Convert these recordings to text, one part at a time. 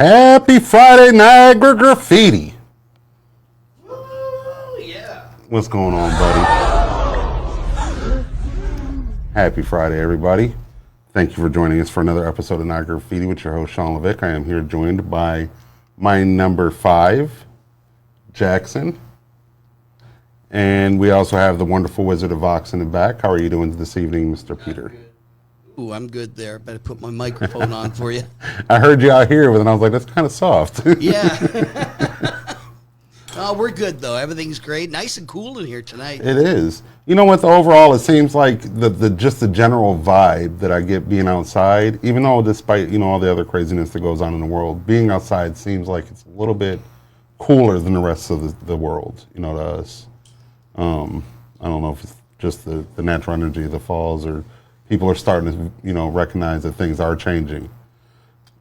Happy Friday, Niagara Graffiti. Woo, yeah. What's going on, buddy? Happy Friday, everybody. Thank you for joining us for another episode of Niagara Graffiti with your host, Sean Levick. I am here joined by my number 5, Jackson. And we also have the wonderful Wizard of Vox in the back. How are you doing this evening, Mr. Peter? Ooh, I'm good there. Better put my microphone on for you. I heard you out here, but then I was like, that's kind of soft. Yeah. Oh, we're good, though. Everything's great. Nice and cool in here tonight. It is. You know what? Overall, it seems like just the general vibe that I get being outside, even though despite all the other craziness that goes on in the world, being outside seems like it's a little bit cooler than the rest of the world. To us. I don't know if it's just the natural energy of the falls, or people are starting to recognize that things are changing.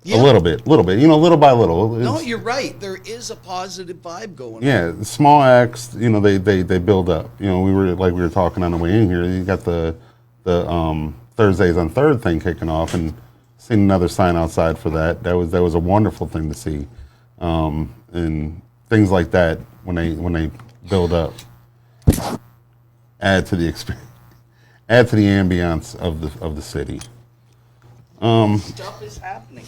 Yeah. A little bit, little by little. No, you're right. There is a positive vibe going on. Yeah, small acts, they build up. We were talking on the way in here. You got the Thursdays on Third thing kicking off, and seeing another sign outside for that. That was a wonderful thing to see, and things like that when they build up, add to the experience, add to the ambiance of the city. Stuff is happening.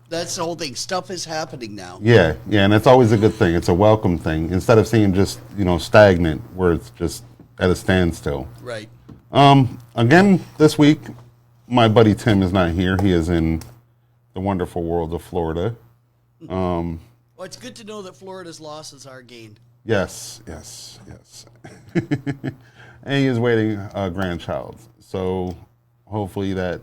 That's the whole thing. Stuff is happening now. Yeah, and that's always a good thing. It's a welcome thing instead of seeing just stagnant where it's just at a standstill. Right. Again this week, my buddy Tim is not here. He is in the wonderful world of Florida. Well, it's good to know that Florida's losses are gained. Yes. And he is waiting a grandchild. So hopefully that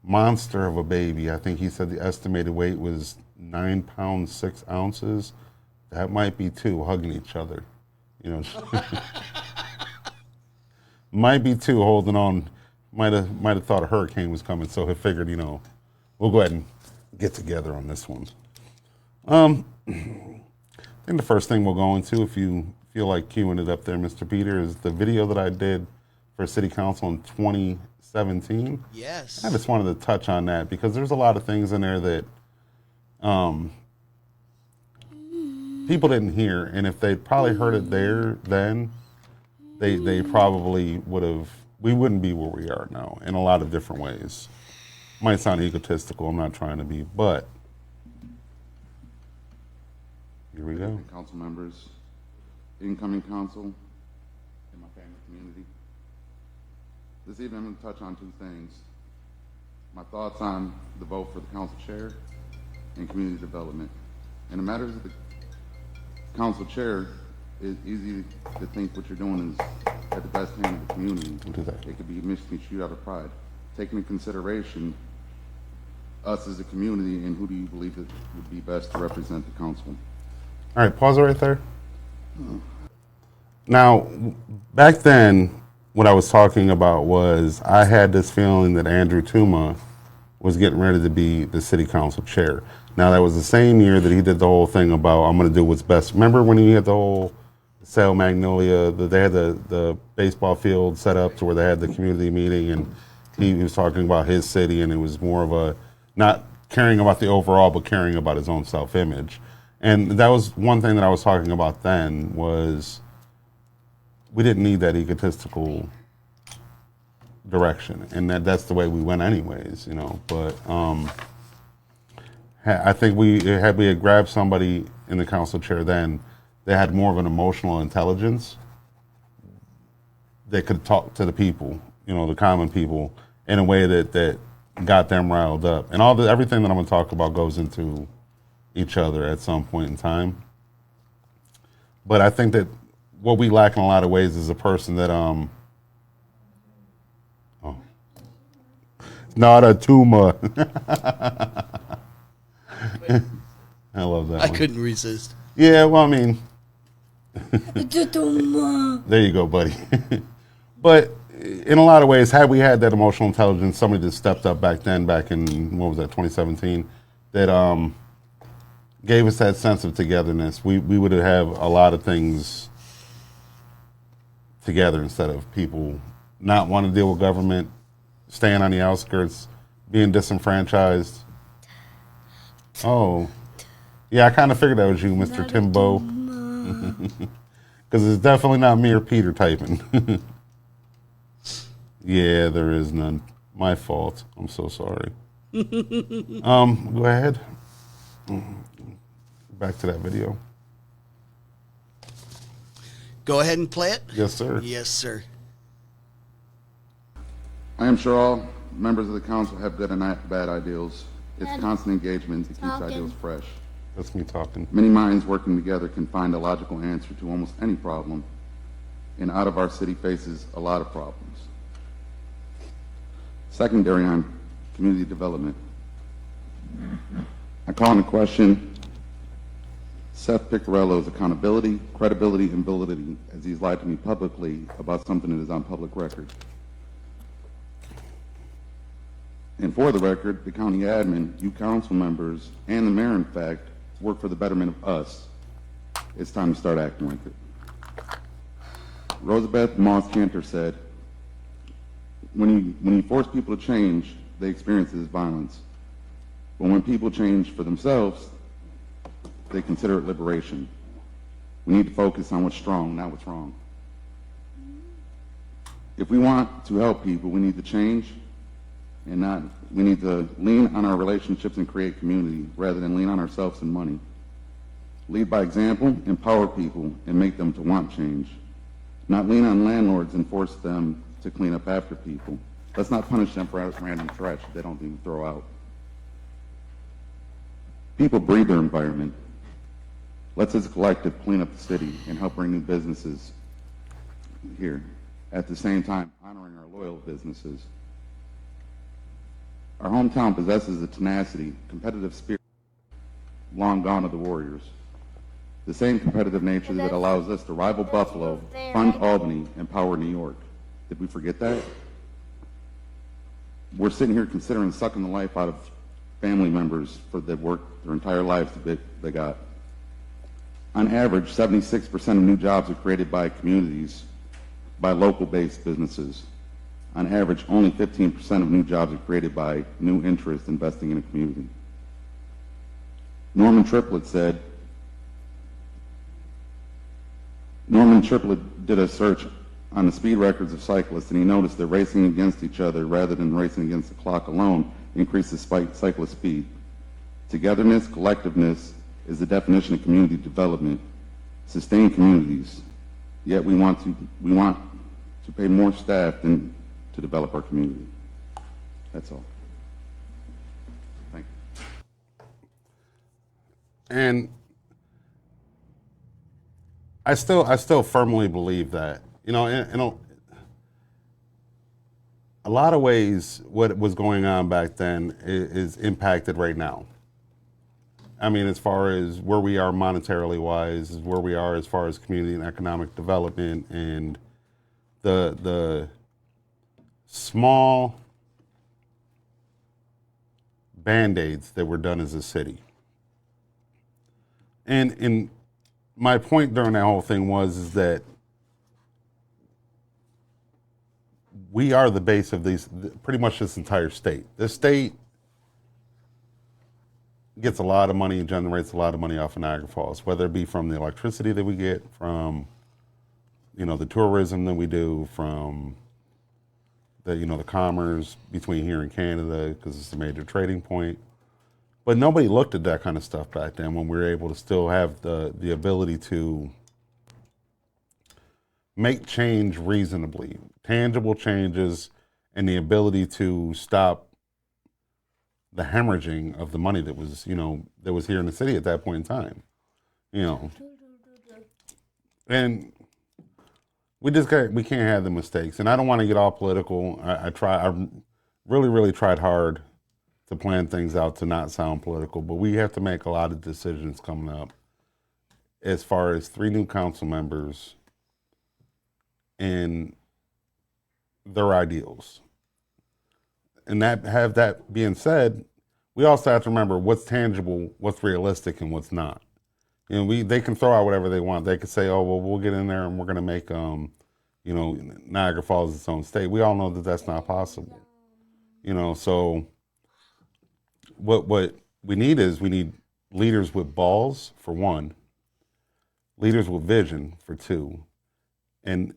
monster of a baby, I think he said the estimated weight was 9 pounds 6 ounces. That might be 2 hugging each other. Might be 2 holding on. Might have thought a hurricane was coming, so he figured, we'll go ahead and get together on this one. I think the first thing we'll go into, if you feel like queuing it up there, Mr. Peter, is the video that I did for City Council in 2017. Yes. I just wanted to touch on that because there's a lot of things in there that people didn't hear, and if they'd probably heard it there then, they probably we wouldn't be where we are now in a lot of different ways. Might sound egotistical, I'm not trying to be, but here we go. Council members, incoming council, and my family community. This evening I'm going to touch on 2 things. My thoughts on the vote for the council chair and community development. In the matters of the council chair, it's easy to think what you're doing is at the best hand of the community. It could be misconstrued out of pride. Taking into consideration us as a community and who do you believe that would be best to represent the council. All right, pause it right there. Now, back then, what I was talking about was I had this feeling that Andrew Tuma was getting ready to be the city council chair. Now, that was the same year that he did the whole thing about I'm going to do what's best. Remember when he had the whole Sale Magnolia, they had the baseball field set up to where they had the community meeting, and he was talking about his city, and it was more of a not caring about the overall, but caring about his own self-image. And that was one thing that I was talking about then was we didn't need that egotistical direction, and that's the way we went anyways, But I think we had grabbed somebody in the council chair then that had more of an emotional intelligence that could talk to the people, the common people, in a way that got them riled up. And everything that I'm going to talk about goes into each other at some point in time. But I think that what we lack in a lot of ways is a person that not a tumor. I love that. I couldn't resist. Yeah, well, I mean, there you go, buddy. But in a lot of ways, had we had that emotional intelligence, somebody that stepped up back in, 2017, that gave us that sense of togetherness, we would have a lot of things together instead of people not wanting to deal with government, staying on the outskirts, being disenfranchised. Oh, yeah, I kind of figured that was you, Mr. Timbo. Because it's definitely not me or Peter typing. Yeah, there is none. My fault. I'm so sorry. Go ahead. Back to that video. Go ahead and play it. Yes, sir. Yes, sir. I am sure all members of the council have good and bad ideals. It's constant engagement that keeps ideals fresh. That's me talking. Many minds working together can find a logical answer to almost any problem, and out of our city faces a lot of problems. Secondary on community development. I call into question Seth Piccarello's accountability, credibility, and validity as he's lied to me publicly about something that is on public record. And for the record, the county admin, you council members, and the mayor, in fact, work for the betterment of us. It's time to start acting like it. Rosabeth Moss Cantor said, when you force people to change, they experience it as violence. But when people change for themselves, they consider it liberation. We need to focus on what's strong, not what's wrong. If we want to help people, we need to change, and we need to lean on our relationships and create community rather than lean on ourselves and money. Lead by example, empower people, and make them to want change. Not lean on landlords and force them to clean up after people. Let's not punish them for random trash they don't even throw out. People breathe their environment. Let's as a collective clean up the city and help bring new businesses here. At the same time, honoring our loyal businesses. Our hometown possesses a tenacity, competitive spirit, long gone are the Warriors. The same competitive nature that allows us to rival Buffalo, fund Albany, and power New York. Did we forget that? We're sitting here considering sucking the life out of family members that worked their entire lives to get they got. On average, 76% of new jobs are created by communities, by local-based businesses. On average, only 15% of new jobs are created by new interests investing in a community. Norman Triplett did a search on the speed records of cyclists, and he noticed that racing against each other rather than racing against the clock alone increases cyclist speed. Togetherness, collectiveness is the definition of community development. Sustain communities, yet we want to pay more staff than to develop our community. That's all. Thank you. And I still firmly believe that, in a lot of ways, what was going on back then is impacted right now. I mean, as far as where we are monetarily wise, where we are as far as community and economic development, and the small band-aids that were done as a city. And my point during that whole thing is that we are the base of pretty much this entire state. This state gets a lot of money and generates a lot of money off of Niagara Falls, whether it be from the electricity that we get, from the tourism that we do, from the commerce between here and Canada, because it's a major trading point. But nobody looked at that kind of stuff back then when we were able to still have the ability to make change reasonably, tangible changes, and the ability to stop the hemorrhaging of the money that was here in the city at that point in time, and we can't have the mistakes. And I don't want to get all political. I really, really tried hard to plan things out to not sound political, but we have to make a lot of decisions coming up as far as 3 new council members and their ideals. And that being said, we also have to remember what's tangible, what's realistic, and what's not. They can throw out whatever they want. They could say, "Oh, well, we'll get in there and we're going to make Niagara Falls its own state." We all know that that's not possible. So what we need leaders with balls for one, leaders with vision for two, and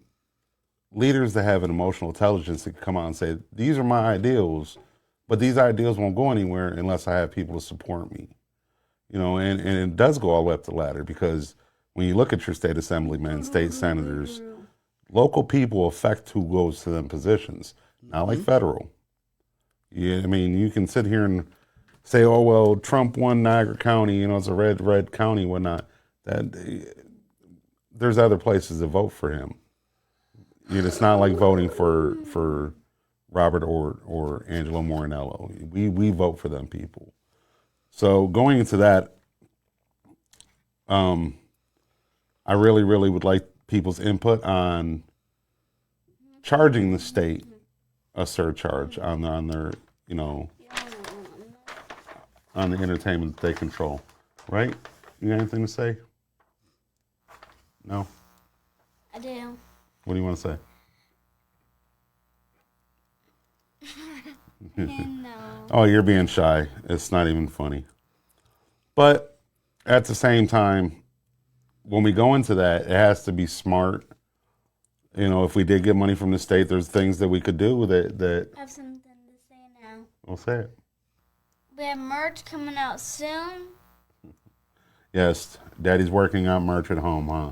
leaders that have an emotional intelligence that can come out and say, these are my ideals, but these ideals won't go anywhere unless I have people to support me. And it does go all the way up the ladder, because when you look at your state assemblymen, state senators, local people affect who goes to them positions, not like federal. Yeah, I mean, you can sit here and say, oh, well, Trump won Niagara County, it's a red county, whatnot. There's other places to vote for him. It's not like voting for Robert or Angelo Morinello. We vote for them people. So going into that, I really, really would like people's input on charging the state a surcharge on their, on the entertainment that they control. Right? You got anything to say? No? I do. What do you want to say? No. Oh, you're being shy. It's not even funny. But at the same time, when we go into that, it has to be smart. If we did get money from the state, there's things that we could do that I have something to say now. We'll say it. We have merch coming out soon. Yes, Daddy's working on merch at home, huh?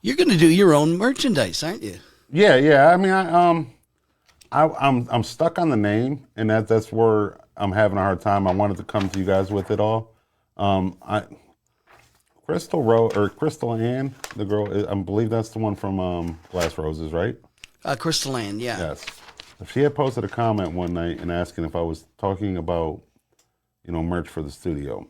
You're going to do your own merchandise, aren't you? Yeah. I mean, I'm stuck on the name, and that's where I'm having a hard time. I wanted to come to you guys with it all. Crystal Ann, the girl, I believe that's the one from Glass Roses, right? Crystal Ann, yeah. Yes. She had posted a comment one night and asking if I was talking about, merch for the studio.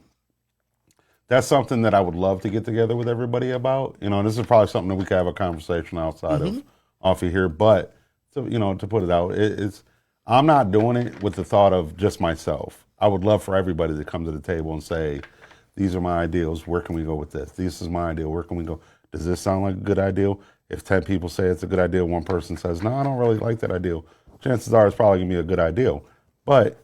That's something that I would love to get together with everybody about. This is probably something that we could have a conversation outside of off of here. But to put it out, I'm not doing it with the thought of just myself. I would love for everybody to come to the table and say, these are my ideals. Where can we go with this? This is my ideal. Where can we go? Does this sound like a good ideal? If 10 people say it's a good idea, one person says, no, I don't really like that ideal, chances are it's probably going to be a good ideal. But,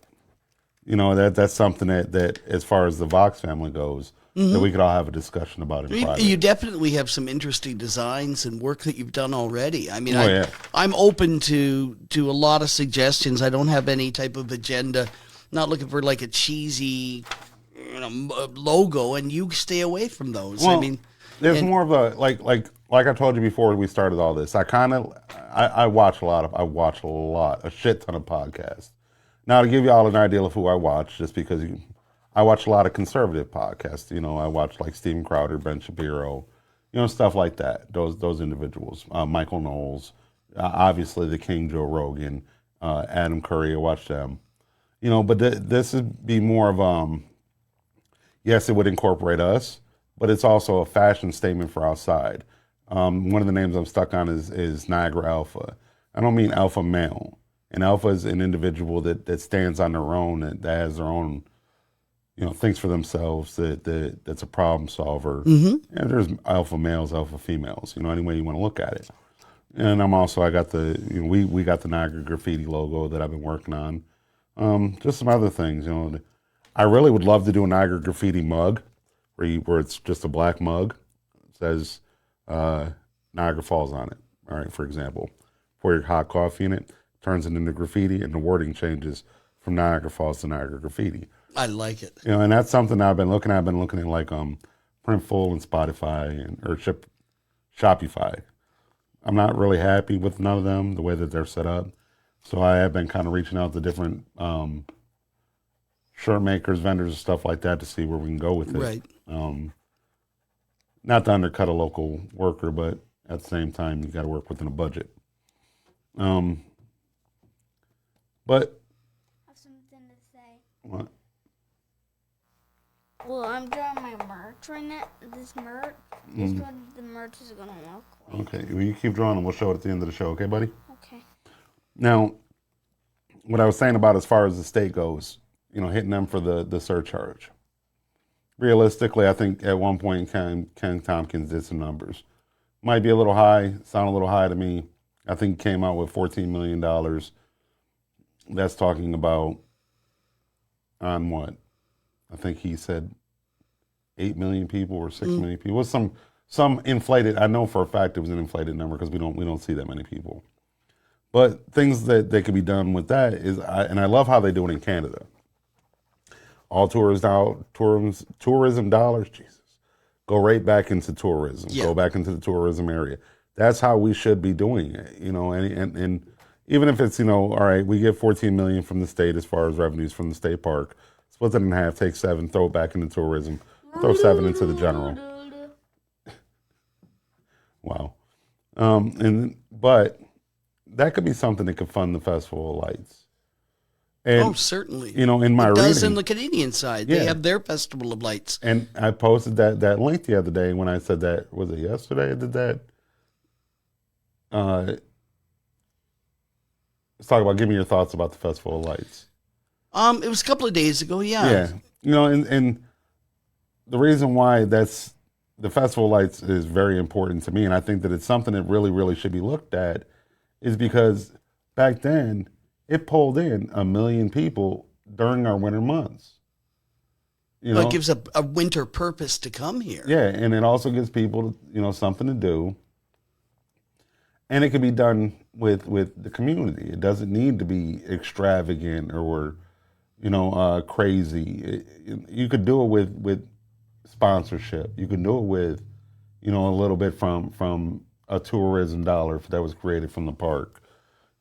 that's something that as far as the Vox family goes, that we could all have a discussion about in private. You definitely have some interesting designs and work that you've done already. I mean, yeah. I'm open to a lot of suggestions. I don't have any type of agenda. Not looking for like a cheesy logo, and you stay away from those. Well, I mean, there's more of a like I told you before we started all this. I watch a shit ton of podcasts. Now, to give you all an idea of who I watch, just because I watch a lot of conservative podcasts. I watch like Steven Crowder, Ben Shapiro, stuff like that. Those individuals, Michael Knowles, obviously the King Joe Rogan, Adam Curry. I watch them. But this would be more of yes, it would incorporate us, but it's also a fashion statement for outside. One of the names I'm stuck on is Niagara Alpha. I don't mean alpha male. An alpha is an individual that stands on their own, that has their own, thinks for themselves, that's a problem solver. And there's alpha males, alpha females, any way you want to look at it. And I got we got the Niagara Graffiti logo that I've been working on. Just some other things, I really would love to do a Niagara Graffiti mug where it's just a black mug. It says Niagara Falls on it, all right, for example. Pour your hot coffee in it, turns it into graffiti, and the wording changes from Niagara Falls to Niagara Graffiti. I like it. And that's something I've been looking at. I've been looking at like Printful and Spotify or Shopify. I'm not really happy with none of them, the way that they're set up. So I have been kind of reaching out to different shirt makers, vendors, and stuff like that to see where we can go with it. Right. Not to undercut a local worker, but at the same time, you got to work within a budget. But I have something to say. what? Well, I'm drawing my merch right now. This merch. This is what the merch is gonna look like. Okay, well, you keep drawing and we'll show it at the end of the show, okay, buddy? Okay. Now, what I was saying about as far as the state goes, hitting them for the surcharge. Realistically, I think at one point Ken Tompkins did some numbers. Might be a little high, sound a little high to me. I think he came out with $14 million. That's talking about on what? I think he said 8 million people or 6 million people. It was some inflated. I know for a fact it was an inflated number because we don't see that many people. But things that could be done with that is, and I love how they do it in Canada. All tourism dollars, Jesus, go right back into tourism. Yeah. Go back into the tourism area. That's how we should be doing it, and even if it's, all right, we get 14 million from the state as far as revenues from the state park, split it in half, take 7, throw it back into tourism, throw 7 into the general. Wow. But that could be something that could fund the Festival of Lights. And, certainly. in my it does reading, in the Canadian side. Yeah. They have their Festival of Lights. and I posted that link the other day when I said that, was it yesterday I did that? Let's talk about, give me your thoughts about the Festival of Lights. It was a couple of days ago, Yeah. And the reason why that's the Festival of Lights is very important to me, and I think that it's something that really, really should be looked at, is because back then it pulled in 1 million people during our winter months. Well, it gives a winter purpose to come here. Yeah, and it also gives people, something to do. And it can be done with the community. It doesn't need to be extravagant or, crazy. You could do it with sponsorship. You can do it with, a little bit from a tourism dollar that was created from the park.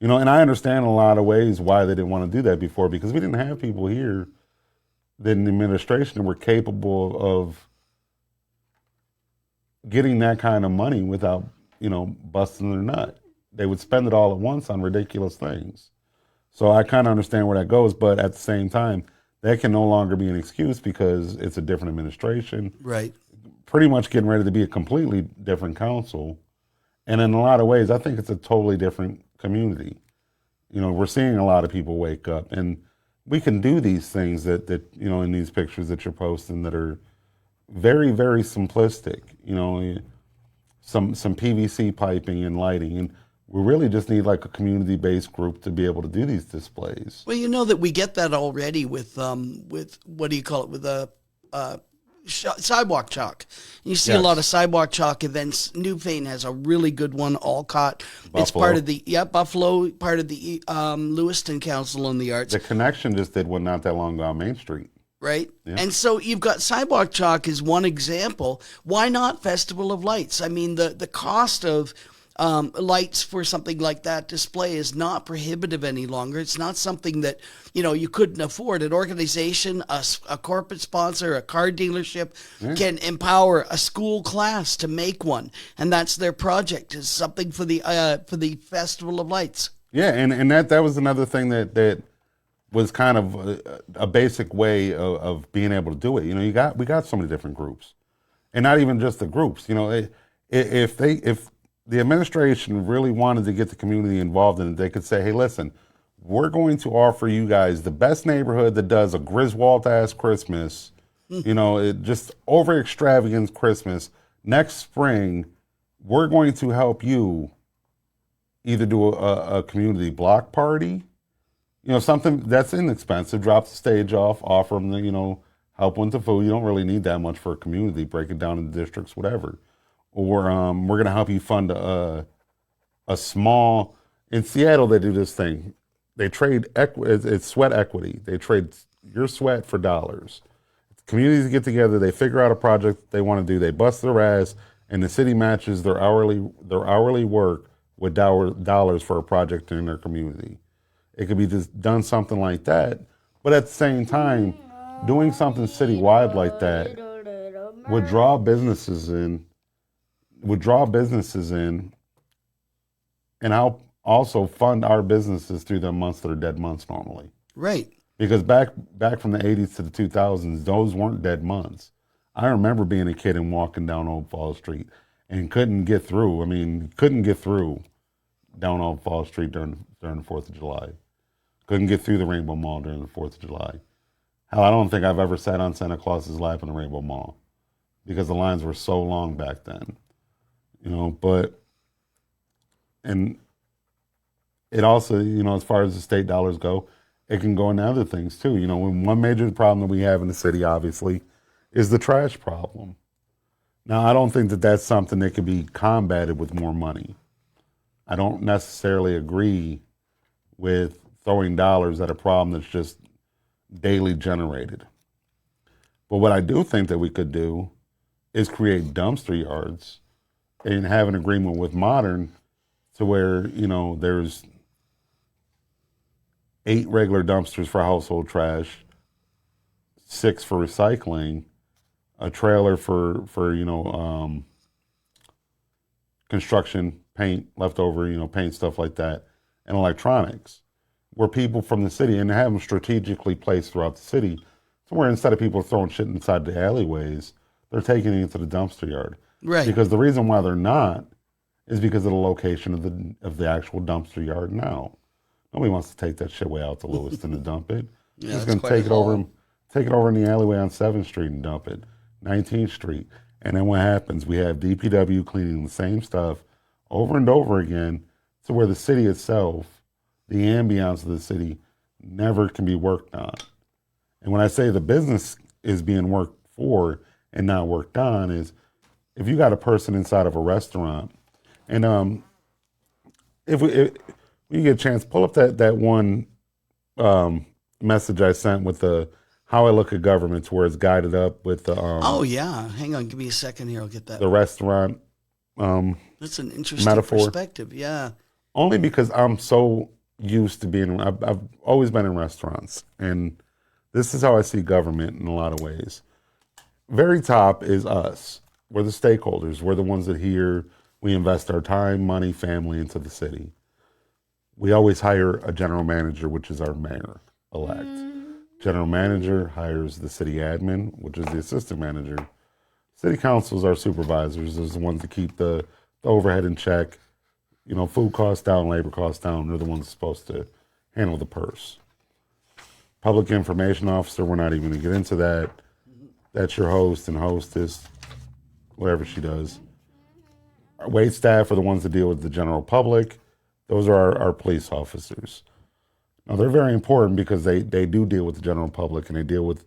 And I understand in a lot of ways why they didn't want to do that before, because we didn't have people here that in the administration were capable of getting that kind of money without, busting their nut. They would spend it all at once on ridiculous things. So I kind of understand where that goes, but at the same time, that can no longer be an excuse because it's a different administration. Right. Pretty much getting ready to be a completely different council. And in a lot of ways, I think it's a totally different community. We're seeing a lot of people wake up, and we can do these things that in these pictures that you're posting that are very, very simplistic. Some PVC piping and lighting, and we really just need like a community-based group to be able to do these displays. Well, that we get that already with what do you call it, with a sidewalk chalk. You see a lot of sidewalk chalk events. Newfane has a really good one, Alcott. Buffalo. It's part of the Buffalo, part of the Lewiston Council on the Arts. The Connection just did one not that long ago on Main Street. Right? Yeah. And so you've got sidewalk chalk is one example. Why not Festival of Lights? I mean, the cost of lights for something like that display is not prohibitive any longer. It's not something that, you couldn't afford. An organization, a corporate sponsor, a car dealership can empower a school class to make one. And that's their project, is something for the Festival of Lights. Yeah, and that was another thing that was kind of a basic way of being able to do it. We got so many different groups, and not even just the groups. If the administration really wanted to get the community involved in it, they could say, hey, listen, we're going to offer you guys the best neighborhood that does a Griswold-ass Christmas, just over extravagant Christmas. Next spring, we're going to help you either do a community block party, something that's inexpensive, drop the stage off, offer them the, help with the food. You don't really need that much for a community, break it down into districts, whatever. Or we're going to help you fund a small, in Seattle they do this thing. They trade, it's sweat equity. They trade your sweat for dollars. Communities get together, they figure out a project they want to do, they bust their ass, and the city matches their hourly work with dollars for a project in their community. It could be just done something like that, but at the same time, doing something citywide like that would draw businesses in, and help also fund our businesses through the months that are dead months normally. Right. Because back from the 80s to the 2000s, those weren't dead months. I remember being a kid and walking down Old Fall Street and couldn't get through. Down Old Fall Street during the 4th of July. Couldn't get through the Rainbow Mall during the 4th of July. Hell, I don't think I've ever sat on Santa Claus's lap in the Rainbow Mall because the lines were so long back then. And it also, as far as the state dollars go, it can go into other things too. One major problem that we have in the city, obviously, is the trash problem. Now, I don't think that that's something that can be combated with more money. I don't necessarily agree with throwing dollars at a problem that's just daily generated. But what I do think that we could do is create dumpster yards and have an agreement with Modern to where, there's 8 regular dumpsters for household trash, 6 for recycling, a trailer for construction, paint, leftover, paint, stuff like that, and electronics, where people from the city, and have them strategically placed throughout the city, to where instead of people throwing shit inside the alleyways, they're taking it into the dumpster yard. Right. Because the reason why they're not is because of the location of the actual dumpster yard now. Nobody wants to take that shit way out to Lewiston to dump it. Yeah, Just that's gonna quite take a it over haul. take it over in the alleyway on 7th Street and dump it, 19th Street. And then what happens? We have DPW cleaning the same stuff over and over again, to where the city itself, the ambiance of the city, never can be worked on. And when I say the business is being worked for and not worked on, is if you got a person inside of a restaurant, and if we get a chance, pull up that one message I sent with the how I look at governments, where it's guided up with the Oh yeah, hang on, give me a second here. I'll get that. the restaurant That's an interesting metaphor. perspective. Yeah. Only because I'm so used to being, I've always been in restaurants, and this is how I see government in a lot of ways. Very top is us. We're the stakeholders. We're the ones that we invest our time, money, family into the city. We always hire a general manager, which is our mayor-elect. General manager hires the city admin, which is the assistant manager. City councils are supervisors, is the ones that keep the overhead in check. Food costs down, labor costs down. They're the ones supposed to handle the purse. Public information officer, we're not even going to get into that. That's your host and hostess, whatever she does. Our wait staff are the ones that deal with the general public. Those are our police officers. Now, they're very important because they do deal with the general public, and they deal with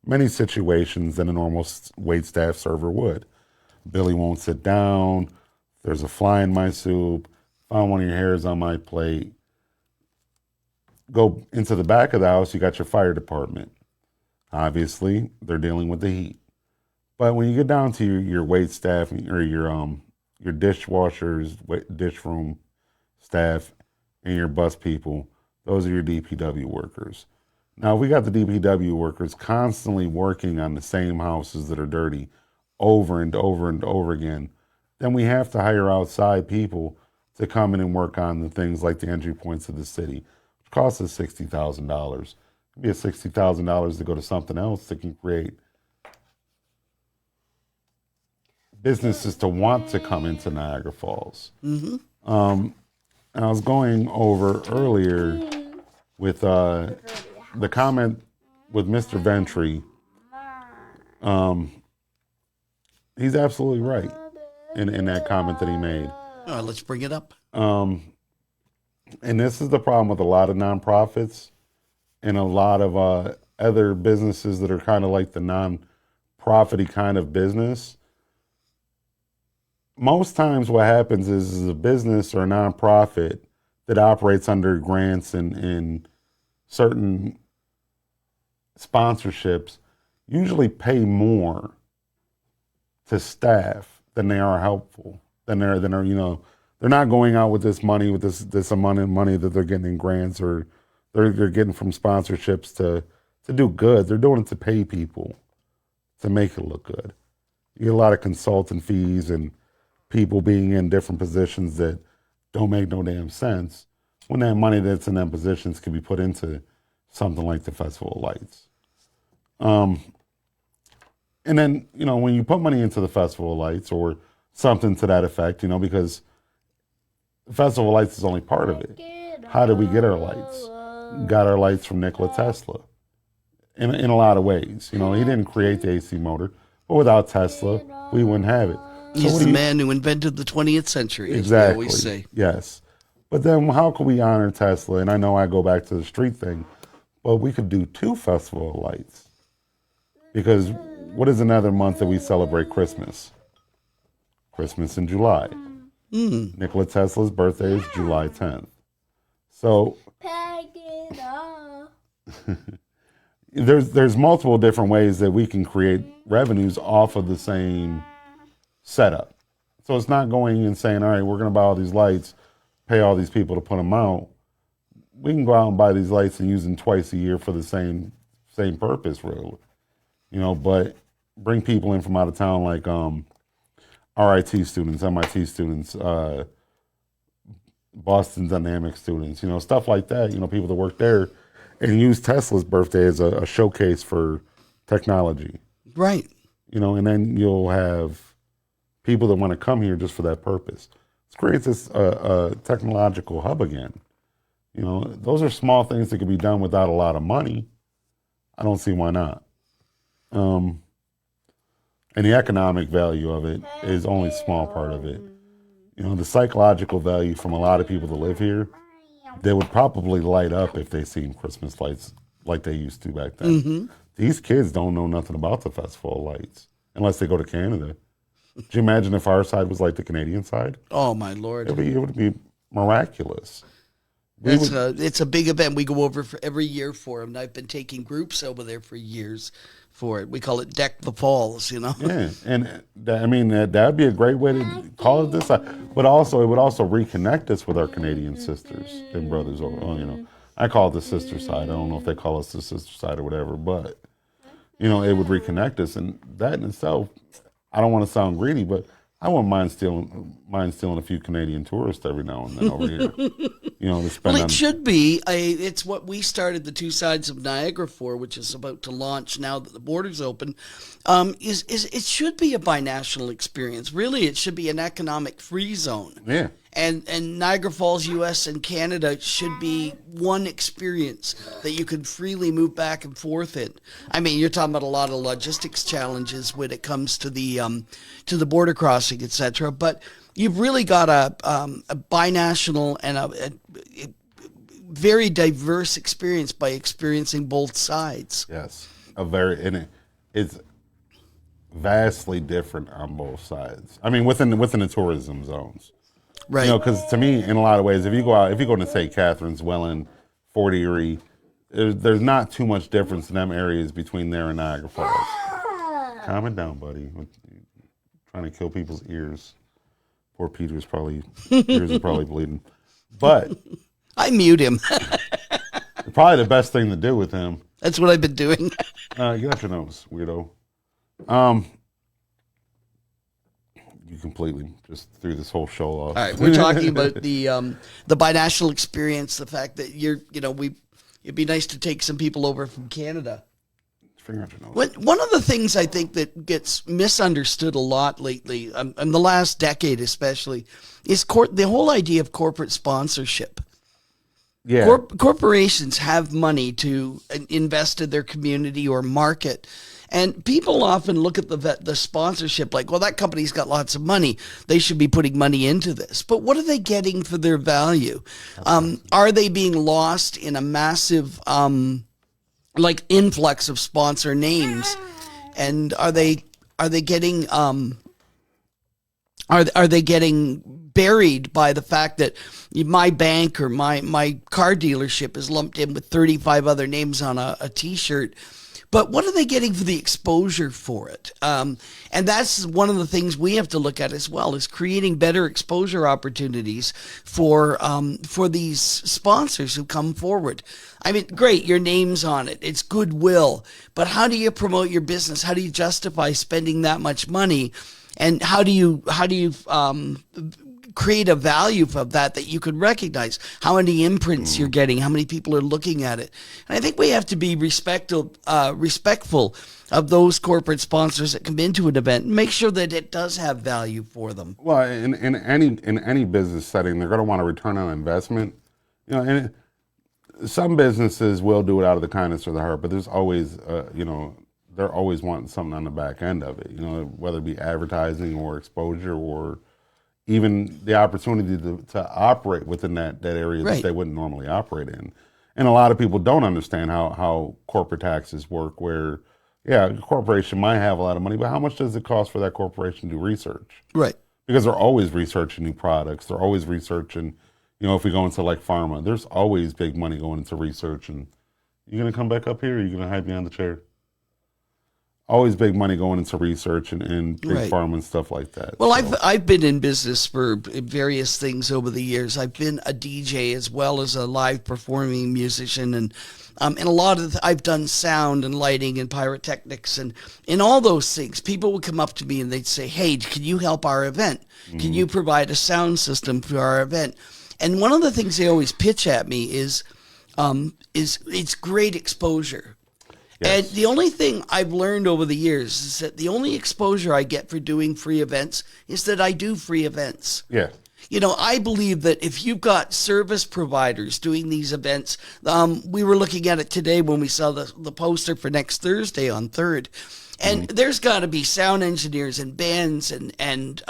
many situations than a normal wait staff server would. Billy won't sit down. There's a fly in my soup. Found one of your hairs on my plate. Go into the back of the house, you got your fire department. Obviously, they're dealing with the heat. But when you get down to your wait staff or your dishwashers, dish room staff, and your bus people, those are your DPW workers. Now, if we got the DPW workers constantly working on the same houses that are dirty over and over and over again, then we have to hire outside people to come in and work on the things like the entry points of the city, which costs us $60,000. It'd be $60,000 to go to something else that can create businesses to want to come into Niagara Falls. And I was going over earlier with the comment with Mr. Ventry. He's absolutely right in that comment that he made. Let's bring it up. And this is the problem with a lot of nonprofits and a lot of other businesses that are kind of like the non-profit-y kind of business. Most times what happens is a business or a nonprofit that operates under grants and certain sponsorships usually pay more to staff than they are helpful. They're not going out with this money, with this amount of money that they're getting in grants or they're getting from sponsorships to do good. They're doing it to pay people to make it look good. You get a lot of consultant fees and people being in different positions that don't make no damn sense when that money that's in them positions can be put into something like the Festival of Lights. And then, when you put money into the Festival of Lights or something to that effect, because the Festival of Lights is only part of it. How did we get our lights? Got our lights from Nikola Tesla in a lot of ways. He didn't create the AC motor, but without Tesla, we wouldn't have it. He's the man who invented the 20th century, as Exactly. we always say. Yes. But then how can we honor Tesla? And I know I go back to the street thing, But we could do 2 festival of lights, because what is another month that we celebrate Christmas? Christmas in July. Nikola Tesla's birthday is July 10th. So Peg it up. there's multiple different ways that we can create revenues off of the same setup. So it's not going and saying, all right, we're going to buy all these lights, pay all these people to put them out. We can go out and buy these lights and use them twice a year for the same purpose, really. But bring people in from out of town, like RIT students, MIT students, Boston Dynamics students, stuff like that, people that work there, and use Tesla's birthday as a showcase for technology. Right. And then you'll have people that want to come here just for that purpose. It creates this technological hub again. Those are small things that can be done without a lot of money. I don't see why not. And the economic value of it is only a small part of it. The psychological value from a lot of people that live here, they would probably light up if they seen Christmas lights like they used to back then. Mm-hmm. These kids don't know nothing about the Festival of Lights unless they go to Canada. Do you imagine if our side was like the Canadian side? Oh, my Lord. It would be miraculous. It's a big event. We go over for every year for them. I've been taking groups over there for years for it. We call it Deck the Falls, Yeah, and that would be a great way to call it this. But also, it would also reconnect us with our Canadian sisters and brothers. I call it the sister side. I don't know if they call us the sister side or whatever, but, it would reconnect us. And that in itself, I don't want to sound greedy, but I wouldn't mind stealing a few Canadian tourists every now and then over here. To spend Well, it should be. It's what we started the Two Sides of Niagara for, which is about to launch now that the border's open. Is it should be a binational experience. Really, it should be an economic free zone. Yeah. And Niagara Falls, U.S. and Canada should be one experience that you could freely move back and forth in. I mean, you're talking about a lot of logistics challenges when it comes to the border crossing, etc. But you've really got a binational and a very diverse experience by experiencing both sides. Yes, it's vastly different on both sides. I mean, within the tourism zones. Right. Because to me, in a lot of ways, if you go to St. Catharines, Welland, Fort Erie, there's not too much difference in them areas between there and Niagara Falls. Calm it down, buddy. We're trying to kill people's ears. Poor Peter's ears are probably bleeding. But I mute him. probably the best thing to do with him. That's what I've been doing. Get out your nose, weirdo. You completely just threw this whole show off. All right, we're talking about the binational experience, the fact that it'd be nice to take some people over from Canada. Finger out your nose. One of the things I think that gets misunderstood a lot lately, in the last decade especially, is the whole idea of corporate sponsorship. Yeah. Corporations have money to invest in their community or market. And people often look at the sponsorship like, well, that company's got lots of money. They should be putting money into this. But what are they getting for their value? Are they being lost in a massive influx of sponsor names? And are they getting are they getting buried by the fact that my bank or my car dealership is lumped in with 35 other names on a T-shirt? But what are they getting for the exposure for it? And that's one of the things we have to look at as well, is creating better exposure opportunities for these sponsors who come forward. I mean, great, your name's on it. It's goodwill. But how do you promote your business? How do you justify spending that much money? And how do you create a value of that you can recognize? How many imprints you're getting, how many people are looking at it. And I think we have to be respectful of those corporate sponsors that come into an event and make sure that it does have value for them. Well, in any business setting, they're going to want a return on investment. And some businesses will do it out of the kindness of their heart, but there's always, they're always wanting something on the back end of it, whether it be advertising or exposure or even the opportunity to operate within that area Right. that they wouldn't normally operate in. And a lot of people don't understand how corporate taxes work, where, yeah, a corporation might have a lot of money, but how much does it cost for that corporation to do research? Right. Because they're always researching new products. They're always researching, if we go into like pharma, there's always big money going into research. And you're going to come back up here, or you're going to hide behind the chair? Always big money going into research and big Right. pharma and stuff like that. Well, So, I've been in business for various things over the years. I've been a DJ as well as a live performing musician, and a lot of I've done sound and lighting and pyrotechnics and in all those things. People would come up to me and they'd say, "Hey, can you help our event? Can you provide a sound system for our event?" And one of the things they always pitch at me is it's great exposure. yes. And the only thing I've learned over the years is that the only exposure I get for doing free events is that I do free events. Yeah. I believe that if you've got service providers doing these events, we were looking at it today when we saw the poster for next Thursday on 3rd. And there's got to be sound engineers and bands and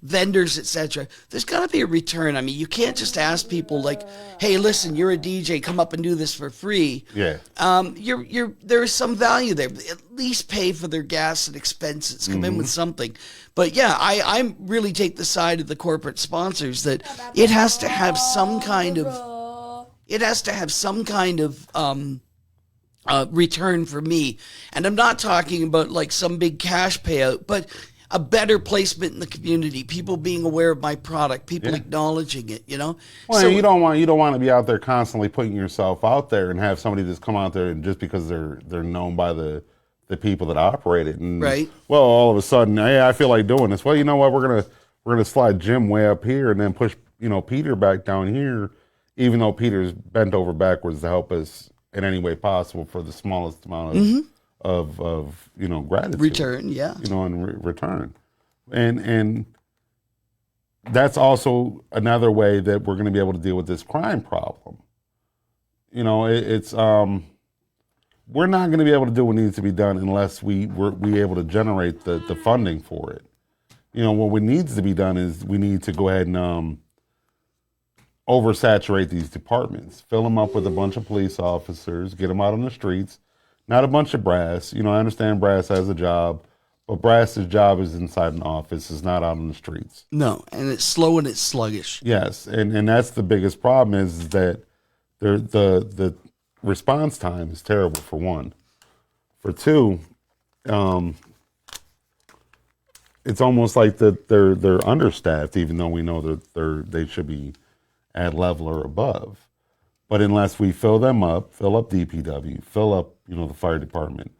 vendors, etc. There's got to be a return. I mean, you can't just ask people like, "Hey, listen, you're a DJ, come up and do this for free." Yeah. There is some value there. At least pay for their gas and expenses. Come in with something. But yeah, I really take the side of the corporate sponsors that it has to have some kind of return for me. And I'm not talking about like some big cash payout, but a better placement in the community, people being aware of my product, people acknowledging it, Well, So you don't want to be out there constantly putting yourself out there and have somebody just come out there and just because they're known by the people that operate it, and Right. well, all of a sudden, hey, I feel like doing this. Well, you know what? We're gonna slide Jim way up here and then push Peter back down here, even though Peter's bent over backwards to help us in any way possible for the smallest amount of gratitude. return, yeah. In return. And that's also another way that we're going to be able to deal with this crime problem. It's we're not going to be able to do what needs to be done unless we're able to generate the funding for it. What needs to be done is we need to go ahead and oversaturate these departments, fill them up with a bunch of police officers, get them out on the streets, not a bunch of brass. I understand brass has a job, but brass's job is inside an office, it's not out on the streets. No, and it's slow and it's sluggish. Yes, and that's the biggest problem is that the response time is terrible, for one. For two, it's almost like that they're understaffed, even though we know that they should be at level or above. But unless we fill them up, fill up DPW, fill up the fire department,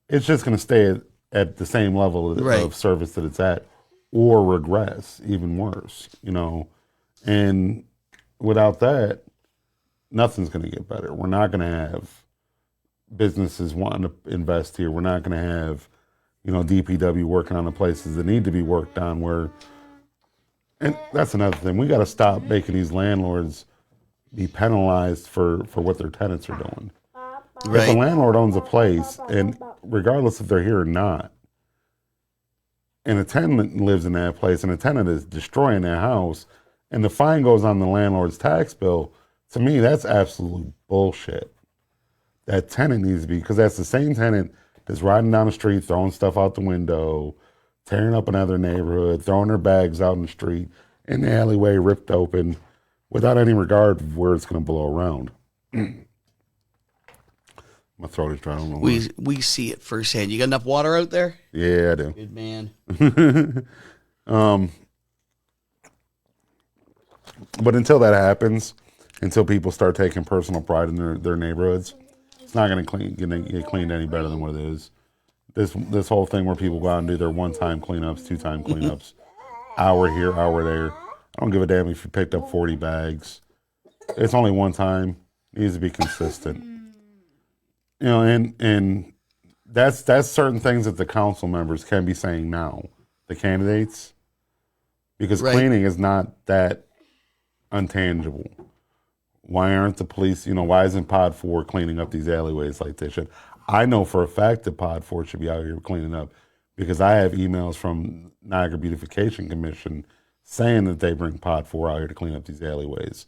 it's just going to stay at the same level of service that it's at, or regress even worse. And without that, nothing's going to get better. We're not going to have businesses wanting to invest here. We're not going to have DPW working on the places that need to be worked on. And that's another thing. We got to stop making these landlords be penalized for what their tenants are doing. Right. If a landlord owns a place, and regardless if they're here or not, and a tenant lives in that place, and a tenant is destroying that house, and the fine goes on the landlord's tax bill, to me, that's absolute bullshit. That tenant needs to be, because that's the same tenant that's riding down the street, throwing stuff out the window, tearing up another neighborhood, throwing their bags out in the street, in the alleyway ripped open, without any regard of where it's going to blow around. My throat is dry. I don't know why. We see it firsthand. You got enough water out there? Yeah, I do. Good man. But until that happens, until people start taking personal pride in their neighborhoods, it's not going to get cleaned any better than what it is. This whole thing where people go out and do their one-time cleanups, two-time cleanups, hour here, hour there. I don't give a damn if you picked up 40 bags. It's only one time. It needs to be consistent. And that's certain things that the council members can be saying now, the candidates, because cleaning is not that untangible. Why aren't the police, why isn't Pod 4 cleaning up these alleyways like they should? I know for a fact that Pod 4 should be out here cleaning up, because I have emails from Niagara Beautification Commission saying that they bring Pod 4 out here to clean up these alleyways.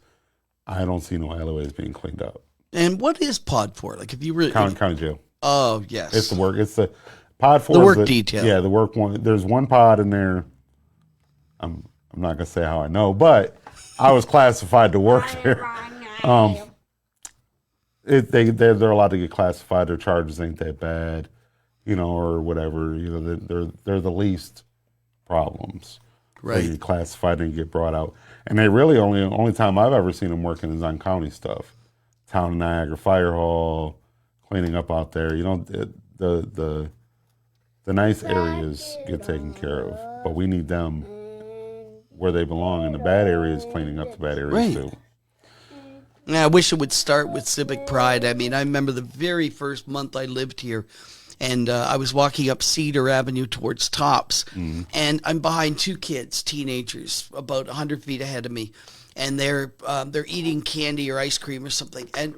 I don't see no alleyways being cleaned up. And what is pod for? Like, if you really County jail. Oh yes, It's the work. It's the pod four. The is work detail. Yeah, the work one. There's one pod in there. I'm not gonna say how I know, but I was classified to work there. They're allowed to get classified. Their charges ain't that bad, or whatever. They're the least problems. Right. They get classified and get brought out. And they really only time I've ever seen them working is on county stuff. Town of Niagara Fire Hall, cleaning up out there. The nice areas get taken care of, but we need them where they belong. And the bad areas, cleaning up the bad areas Right. too. I wish it would start with civic pride. I mean, I remember the very first month I lived here, and I was walking up Cedar Avenue towards Tops, and I'm behind two kids, teenagers, about 100 feet ahead of me, and they're eating candy or ice cream or something, and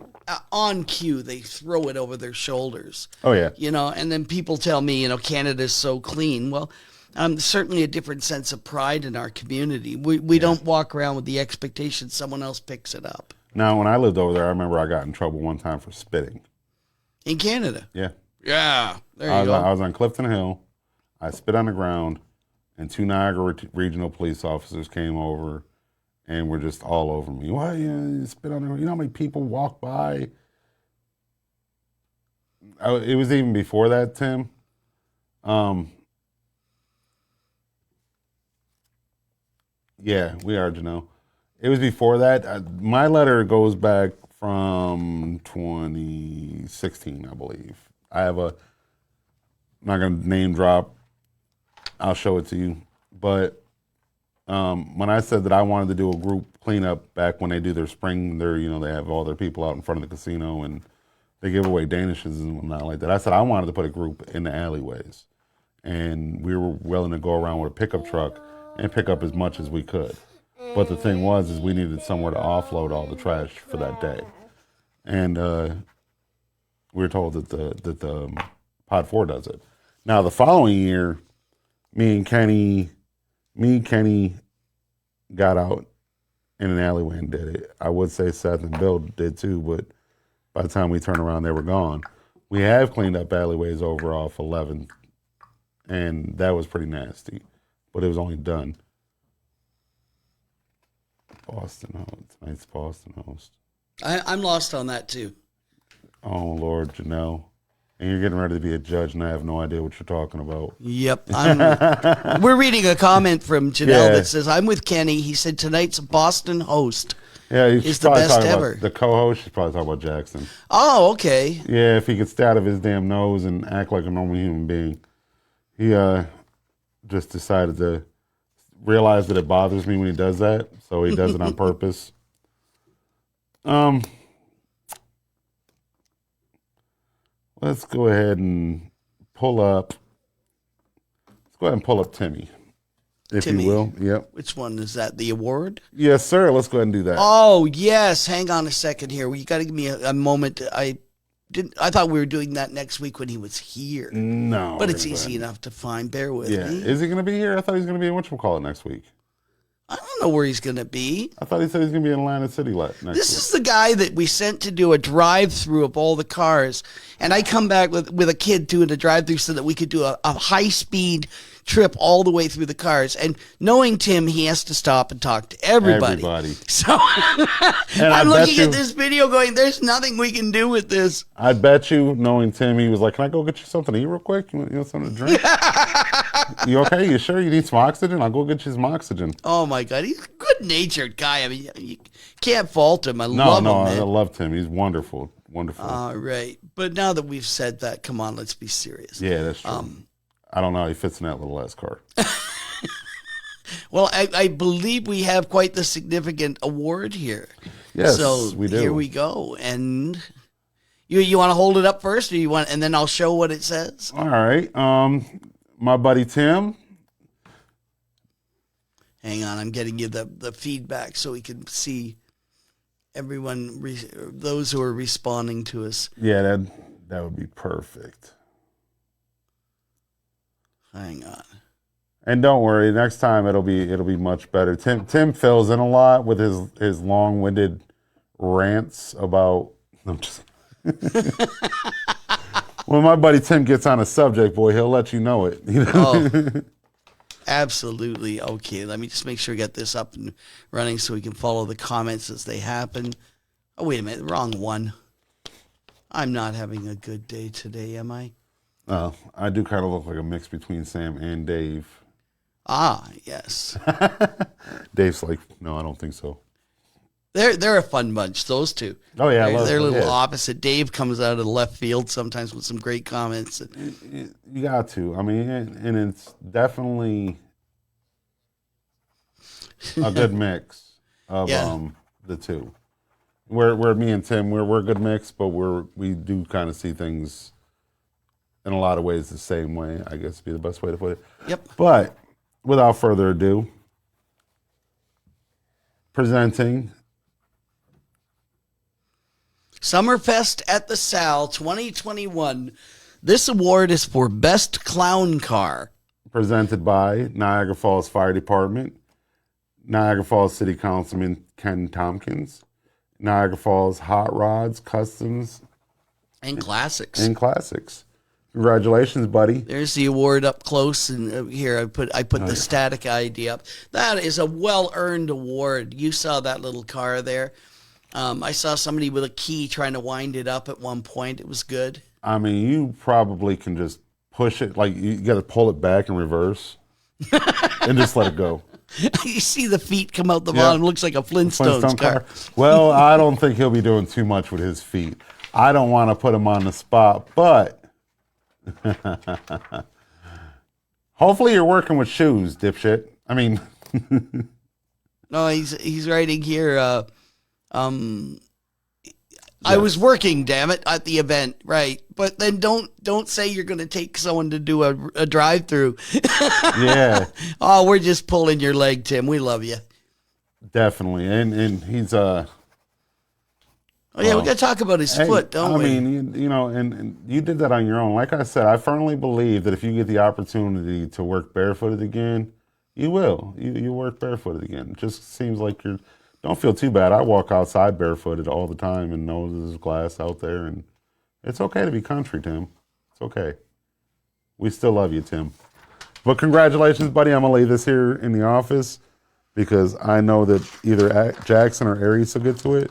on cue they throw it over their shoulders. Oh yeah. And then people tell me, Canada's so clean. Well, certainly a different sense of pride in our community. We don't walk around with the expectation someone else picks it up. Now, when I lived over there, I remember I got in trouble one time for spitting. In Canada. Yeah. Yeah. There I you go. was on Clifton Hill. I spit on the ground, and two Niagara Regional police officers came over and were just all over me. Why you spit on the ground? You know how many people walk by? It was even before that, Tim. Yeah, we are, Janelle. It was before that. My letter goes back from 2016, I believe. I'm not going to name drop. I'll show it to you. But when I said that I wanted to do a group cleanup back when they do their spring, they have all their people out in front of the casino and they give away Danishes and whatnot like that. I said I wanted to put a group in the alleyways. And we were willing to go around with a pickup truck and pick up as much as we could. But the thing is we needed somewhere to offload all the trash for that day. And we were told that the Pod 4 does it. Now, the following year, me and Kenny got out in an alleyway and did it. I would say Seth and Bill did too, but by the time we turned around, they were gone. We have cleaned up alleyways over off 11th, and that was pretty nasty, but it was only done. Boston host. Tonight's Boston host. I'm lost on that too. Oh, Lord, Janelle. And you're getting ready to be a judge, and I have no idea what you're talking about. Yep. We're reading a comment from Janelle that says, I'm with Kenny. He said tonight's Boston host is the best ever. The co-host, she's probably talking about Jackson. Oh, okay. Yeah, if he could stay out of his damn nose and act like a normal human being. He just decided to realize that it bothers me when he does that, so he does it on purpose. Let's go ahead and pull up. Let's go ahead and pull up Timmy, if Timmy. you will. Yep. Which one is that? The award? Yes, sir. Let's go ahead and do that. Oh, yes. Hang on a second here. You got to give me a moment. I thought we were doing that next week when he was here. No. But it's easy enough to find. Bear with Yeah. me. Is he going to be here? I thought he was going to be in whatchamacallit next week. I don't know where he's going to be. I thought he said he's going to be in Atlantic City next This week. is the guy that we sent to do a drive-through of all the cars. And I come back with a kid doing a drive-through so that we could do a high-speed trip all the way through the cars. And knowing Tim, he has to stop and talk to everybody. So I'm looking at this video going, there's nothing we can do with this. I bet you, knowing Tim, he was like, can I go get you something to eat real quick? You want something to drink? You okay? You sure you need some oxygen? I'll go get you some oxygen. Oh, my God. He's a good-natured guy. I mean, you can't fault him. I love him, No, man. I love Tim. He's wonderful. Wonderful. All right. But now that we've said that, come on, let's be serious. Yeah, that's true. I don't know how he fits in that little ass car. Well, I believe we have quite the significant award here. Yes, so we do. Here we go. And you want to hold it up first, or you want, and then I'll show what it says? All right. My buddy Tim. Hang on, I'm getting you the feedback so we can see everyone, those who are responding to us. Yeah, that would be perfect. Hang on. And don't worry, next time it'll be much better. Tim fills in a lot with his long-winded rants about I'm just. When my buddy Tim gets on a subject, boy, he'll let you know it. You know? Oh, absolutely. Okay, let me just make sure I get this up and running so we can follow the comments as they happen. Oh, wait a minute. Wrong one. I'm not having a good day today, am I? I do kind of look like a mix between Sam and Dave. Ah, yes. Dave's like, no, I don't think so. They're a fun bunch, those two. Oh, yeah, I They're, love they're a them, little yeah. opposite. Dave comes out of the left field sometimes with some great comments. You got to. I mean, and it's definitely a good mix of Yeah. the two. Where me and Tim, we're a good mix, but we do kind of see things in a lot of ways the same way, I guess would be the best way to put it. Yep. But without further ado, presenting Summerfest at the Sal 2021. This award is for Best Clown Car. presented by Niagara Falls Fire Department, Niagara Falls City Councilman Ken Tompkins, Niagara Falls Hot Rods, Customs, And classics. and Classics. Congratulations, buddy. There's the award up close, and here I put the static ID up. That is a well-earned award. You saw that little car there. I saw somebody with a key trying to wind it up at one point. It was good. I mean, you probably can just push it, like you got to pull it back in reverse and just let it go. You see the feet come out the bottom. Looks like a Flintstones Flintstone car. Well, I don't think he'll be doing too much with his feet. I don't want to put him on the spot, but hopefully you're working with shoes, dipshit. I mean, No, he's writing here. I was working, damn it, at the event, right? But then don't say you're going to take someone to do a drive-through. yeah, Oh, we're just pulling your leg, Tim. We love you. definitely. And he's Oh yeah, we got to talk about his foot, don't we? I mean, you know, and you did that on your own. Like I said, I firmly believe that if you get the opportunity to work barefooted again, you will. You work barefooted again. It just seems like you're. Don't feel too bad. I walk outside barefooted all the time and know there's glass out there, and it's okay to be country, Tim. It's okay. We still love you, Tim. But congratulations, buddy. I'm gonna leave this here in the office because I know that either Jackson or Aries will get to it.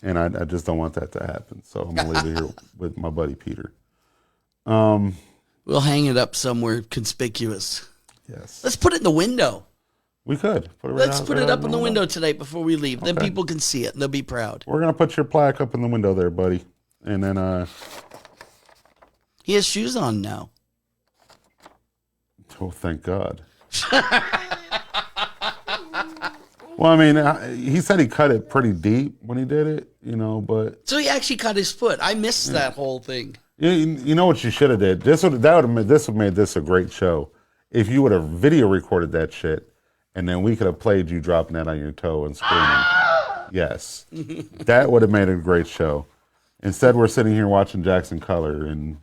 And I just don't want that to happen. So I'm going to leave it here with my buddy Peter. We'll hang it up somewhere conspicuous. Yes. Let's put it in the window. We could. Let's put it up in the window tonight before we leave. Then people can see it and they'll be proud. We're going to put your plaque up in the window there, buddy. And then, He has shoes on now. oh, thank God. Well, I mean, he said he cut it pretty deep when he did it, you know, but... So he actually cut his foot. I missed that whole thing. You know what you should have did? This would have made this a great show. If you would have video recorded that shit, and then we could have played you dropping that on your toe and screaming. Yes. That would have made a great show. Instead, we're sitting here watching Jackson color and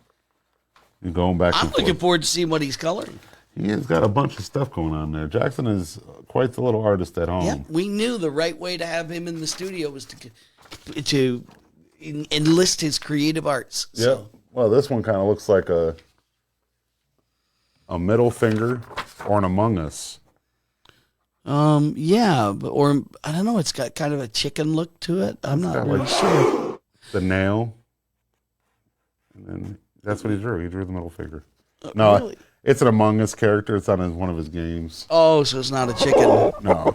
going back I'm and forth. looking forward to seeing what he's coloring. He has got a bunch of stuff going on there. Jackson is quite the little artist at home. Yeah, we knew the right way to have him in the studio was to enlist his creative arts. Yeah. So. Well, this one kind of looks like a middle finger or an Among Us. Yeah, or I don't know. It's got kind of a chicken look to it. I'm not really sure. The nail, and then that's what he drew. He drew the middle finger. No, really? It's an Among Us character. It's on one of his games. Oh, so it's not a chicken. No.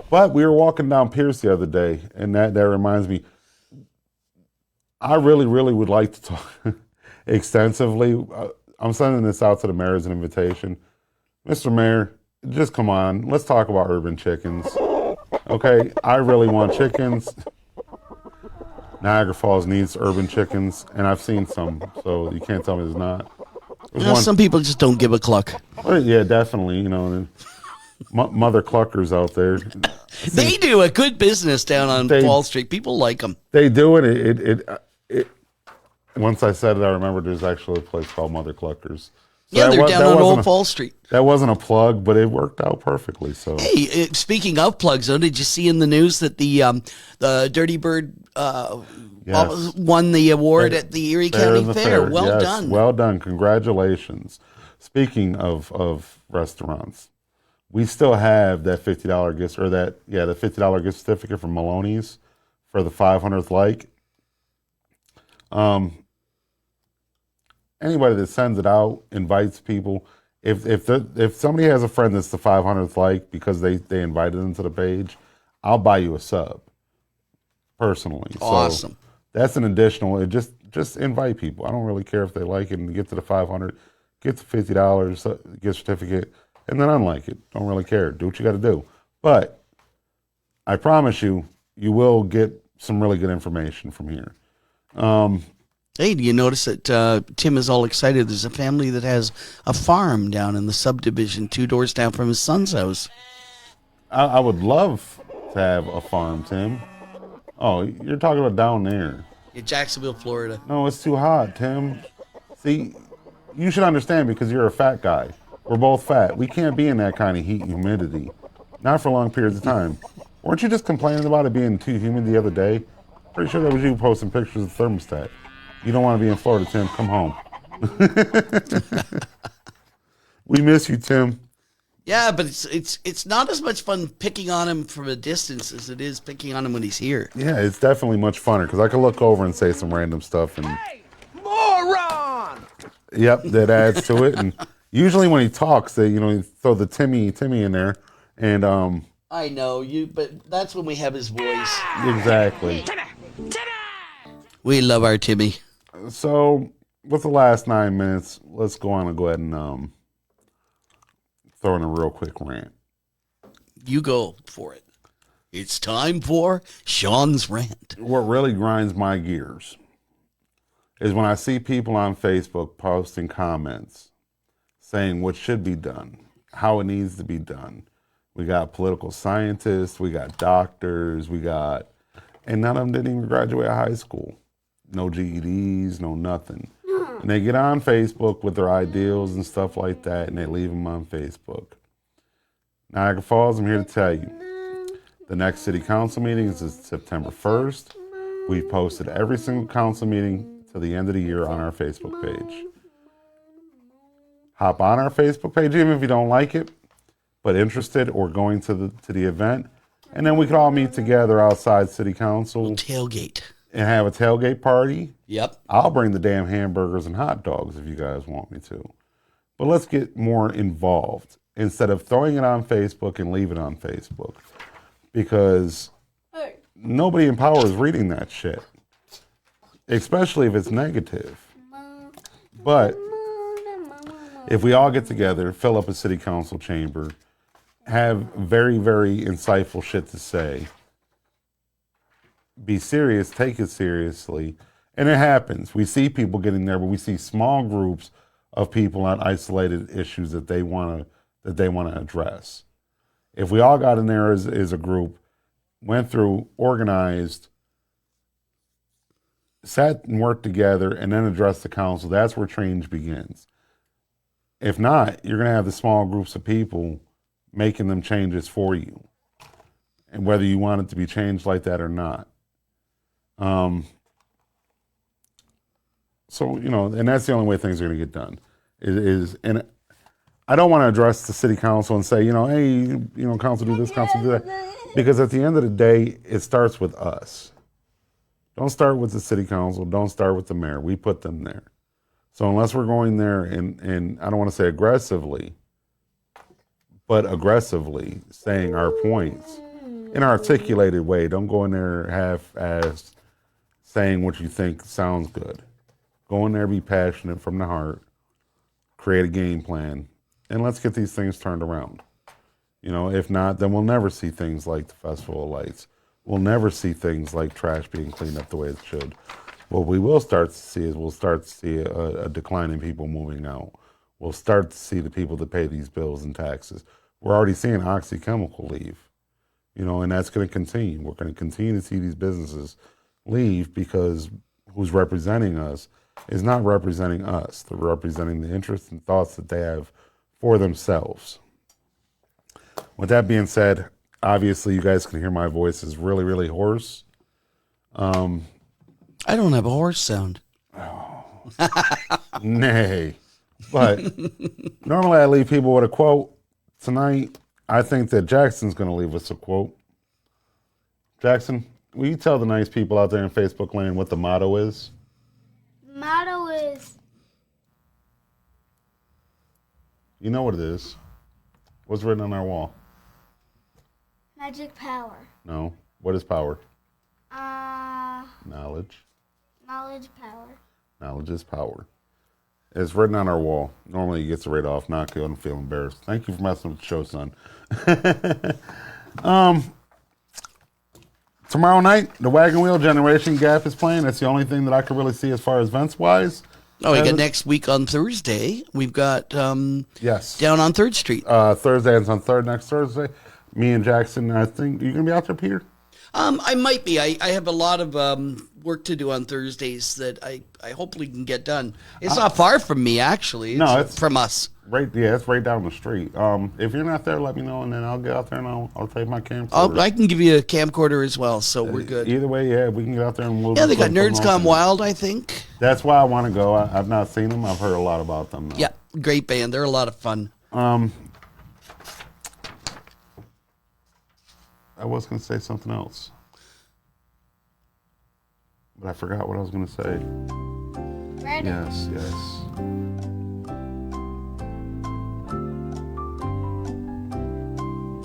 But we were walking down Pierce the other day, and that reminds me. I really, really would like to talk extensively. I'm sending this out to the mayor as an invitation. Mr. Mayor, just come on. Let's talk about urban chickens. Okay? I really want chickens. Niagara Falls needs urban chickens, and I've seen some, so you can't tell me there's not. Some people just don't give a cluck. Yeah, definitely. You know, mother cluckers out there. They do a good business down on Wall Street. People like them. They do it. Once I said it, I remembered there's actually a place called Mother Cluckers. So Yeah, they're that down on wasn't Old Fall Street. that wasn't a plug, but it worked out perfectly. So Hey, speaking of plugs, though, did you see in the news that the Dirty Bird Yes. won the award at the Erie Fair County in the Fair? fair. Well Yes, done. well done. Congratulations. Speaking of restaurants, we still have that $50 gift or the $50 gift certificate from Maloney's for the 500th like. Anybody that sends it out invites people. If somebody has a friend that's the 500th like because they invited them to the page, I'll buy you a sub personally. Awesome. So that's an additional. Just invite people. I don't really care if they like it and get to the 500, get the $50 gift certificate, and then unlike it. Don't really care. Do what you got to do. But I promise you, you will get some really good information from here. Hey, do you notice that Tim is all excited? There's a family that has a farm down in the subdivision 2 doors down from his son's house. I would love to have a farm, Tim. Oh, you're talking about down there. In Jacksonville, Florida. No, it's too hot, Tim. See, you should understand because you're a fat guy. We're both fat. We can't be in that kind of heat and humidity. Not for long periods of time. Weren't you just complaining about it being too humid the other day? Pretty sure that was you posting pictures of the thermostat. You don't want to be in Florida, Tim. Come home. We miss you, Tim. Yeah, but it's not as much fun picking on him from a distance as it is picking on him when he's here. Yeah, it's definitely much funner because I can look over and say some random stuff and Moron! yep, that adds to it. And usually when he talks, you throw the Timmy in there, and I know you, but that's when we have his voice. exactly. We love our Timmy. So with the last 9 minutes, let's go ahead and throw in a real quick rant. You go for it. It's time for Sean's rant. What really grinds my gears is when I see people on Facebook posting comments saying what should be done, how it needs to be done. We got political scientists, we got doctors, and none of them didn't even graduate high school. No GEDs, no nothing. And they get on Facebook with their ideals and stuff like that, and they leave them on Facebook. Niagara Falls, I'm here to tell you, the next city council meeting is September 1st. We've posted every single council meeting to the end of the year on our Facebook page. Hop on our Facebook page, even if you don't like it, but interested or going to the event, and then we could all meet together outside city council Tailgate. and have a tailgate party. Yep. I'll bring the damn hamburgers and hot dogs if you guys want me to. But let's get more involved instead of throwing it on Facebook and leave it on Facebook, because nobody in power is reading that shit, especially if it's negative. But if we all get together, fill up a city council chamber, have very, very insightful shit to say, be serious, take it seriously, and it happens. We see people getting there, but we see small groups of people on isolated issues that they want to address. If we all got in there as a group, went through, organized, sat and worked together, and then addressed the council, that's where change begins. If not, you're going to have the small groups of people making them changes for you, and whether you want it to be changed like that or not. So, and that's the only way things are going to get done. And I don't want to address the city council and say, hey, council do this, council do that, because at the end of the day, it starts with us. Don't start with the city council. Don't start with the mayor. We put them there. So unless we're going there and I don't want to say aggressively, but aggressively saying our points in an articulated way, don't go in there half-assed saying what you think sounds good. Go in there, be passionate from the heart, create a game plan, and let's get these things turned around. If not, then we'll never see things like the Festival of Lights. We'll never see things like trash being cleaned up the way it should. What we will start to see is a decline in people moving out. We'll start to see the people that pay these bills and taxes. We're already seeing OxyChemical leave, and that's going to continue. We're going to continue to see these businesses leave because who's representing us is not representing us. They're representing the interests and thoughts that they have for themselves. With that being said, obviously you guys can hear my voice is really, really hoarse. I don't have a horse sound. Nay. But normally I leave people with a quote. Tonight, I think that Jackson's going to leave us a quote. Jackson, will you tell the nice people out there in Facebook land what the motto is? The motto is You know what it is. What's written on our wall? magic power. No. What is power? Knowledge Knowledge. power. Knowledge is power. It's written on our wall. Normally it gets a rate off. Not good. I feel embarrassed. Thank you for messing with the show, son. Tomorrow night, the Wagon Wheel Generation Gap is playing. That's the only thing that I can really see as far as events-wise. Oh, we got next week on Thursday. We've got Yes. down on 3rd Street. Thursday and on next Thursday. Me and Jackson, I think. Are you going to be out there, Peter? I might be. I have a lot of work to do on Thursdays that I hopefully can get done. It's not far from me, actually. It's from us. Right, yeah, it's right down the street. If you're not there, let me know, and then I'll get out there and I'll take my camcorder. I can give you a camcorder as well, so we're good. Either way, yeah, we can get out there and we'll. Yeah, they got Nerds Gone Wild, I think. That's why I want to go. I've not seen them. I've heard a lot about them. Though. Yeah, great band. They're a lot of fun. I was going to say something else, but I forgot what I was going to say. Ready? Yes.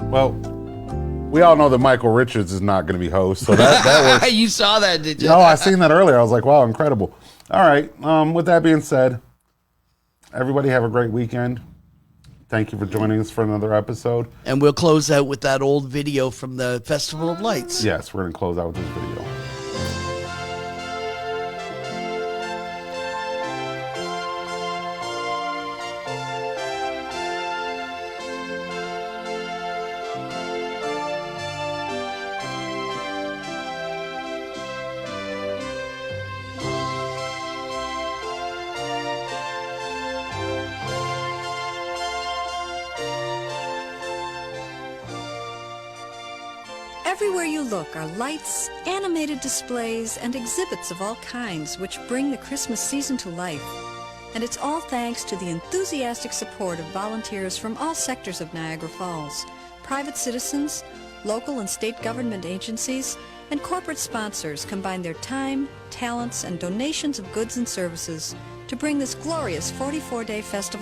Well, we all know that Michael Richards is not going to be host, so that works. You saw that, did you? No, I seen that earlier. I was like, wow, incredible. All right. With that being said, everybody have a great weekend. Thank you for joining us for another episode. And we'll close out with that old video from the Festival of Lights. Yes, we're going to close out with this video. Everywhere you look are lights, animated displays, and exhibits of all kinds which bring the Christmas season to life. And it's all thanks to the enthusiastic support of volunteers from all sectors of Niagara Falls, private citizens, local and state government agencies, and corporate sponsors combine their time, talents, and donations of goods and services to bring this glorious 44-day festival